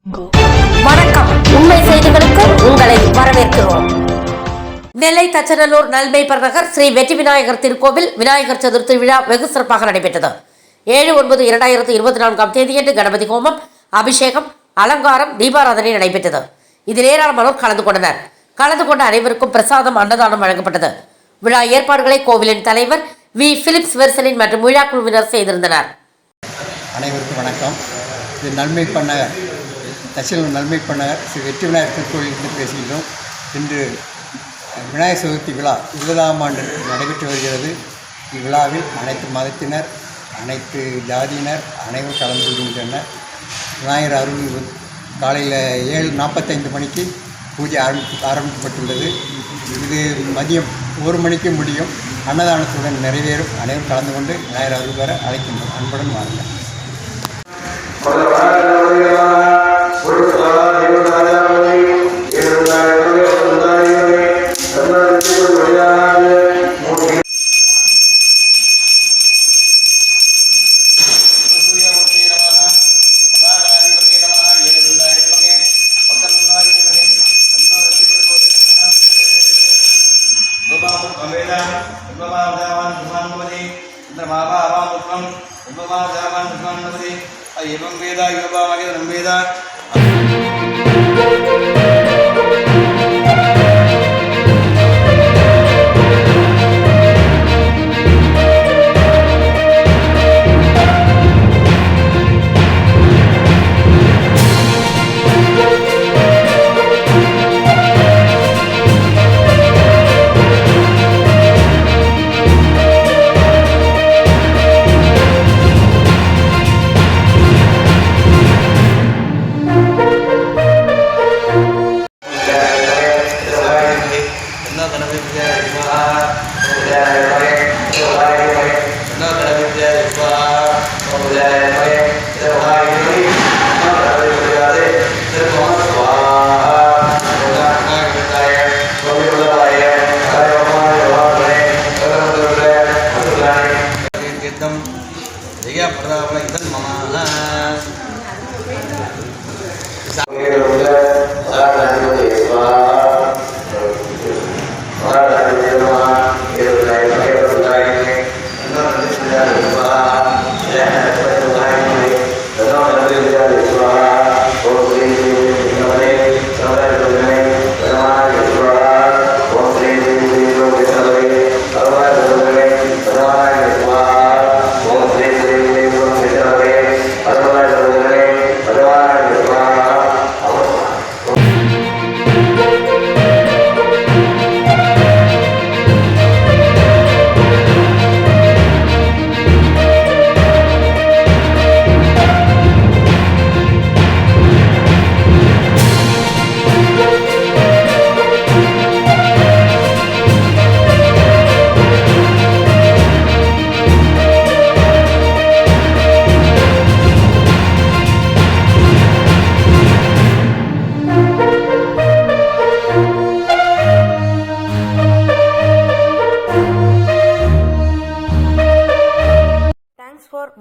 வணக்கம். உண்மை செய்திகளுக்கு உங்களை வரவேற்கிறோம். நெல்லை தச்சநல்லூர் நல்மைப்பர் நகர் ஸ்ரீ வெற்றி விநாயகர் திருக்கோவில் விநாயகர் சதுர்த்தி விழா வெகு சிறப்பாக நடைபெற்றது. 7/9/2024 தேதியன்று கணபதி ஹோமம், அபிஷேகம், அலங்காரம், தீபாராதனை நடைபெற்றது. இதில் ஏராளமானோர் கலந்து கொண்டனர். கலந்து கொண்ட அனைவருக்கும் பிரசாதம், அன்னதானம் வழங்கப்பட்டது. விழா ஏற்பாடுகளை கோவிலின் தலைவர் வி. பிலிப்ஸ் வெர்சலின் மற்றும் விழா குழுவினர் செய்திருந்தனர். அனைவருக்கும் வணக்கம். இது நல்மைப்பர் நகர் தச்சநல்லூர் நல்மைப்பர் நகர் ஸ்ரீ வெற்றி விநாயகர் திருக்கோவிலிருந்து பேசுகின்றோம். இன்று விநாயகர் சதுர்த்தி விழா 20ஆம் ஆண்டு நடைபெற்று வருகிறது. இவ்விழாவில் அனைத்து மதத்தினர், அனைத்து ஜாதியினர் அனைவரும் கலந்து கொள்கின்றனர். விநாயகர் அருள் காலையில் 7:45 மணிக்கு பூஜை ஆரம்பிக்கப்பட்டுள்ளது. இது மதியம் 1 மணிக்கு முடியும். அன்னதானத்துடன் நிறைவேறும். அனைவரும் கலந்து கொண்டு விநாயகர் அருள் பெற அழைக்கின்றோம். அன்புடன் வாருங்கள். एवं वेदा योगवागेदं वेदा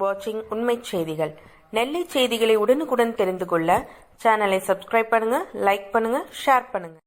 வாட்சிங் உண்மை செய்திகள். நெல்லை செய்திகளை உடனுக்குடன் தெரிந்து கொள்ள சேனலை சப்ஸ்கிரைப் பண்ணுங்க, லைக் பண்ணுங்க, ஷேர் பண்ணுங்க.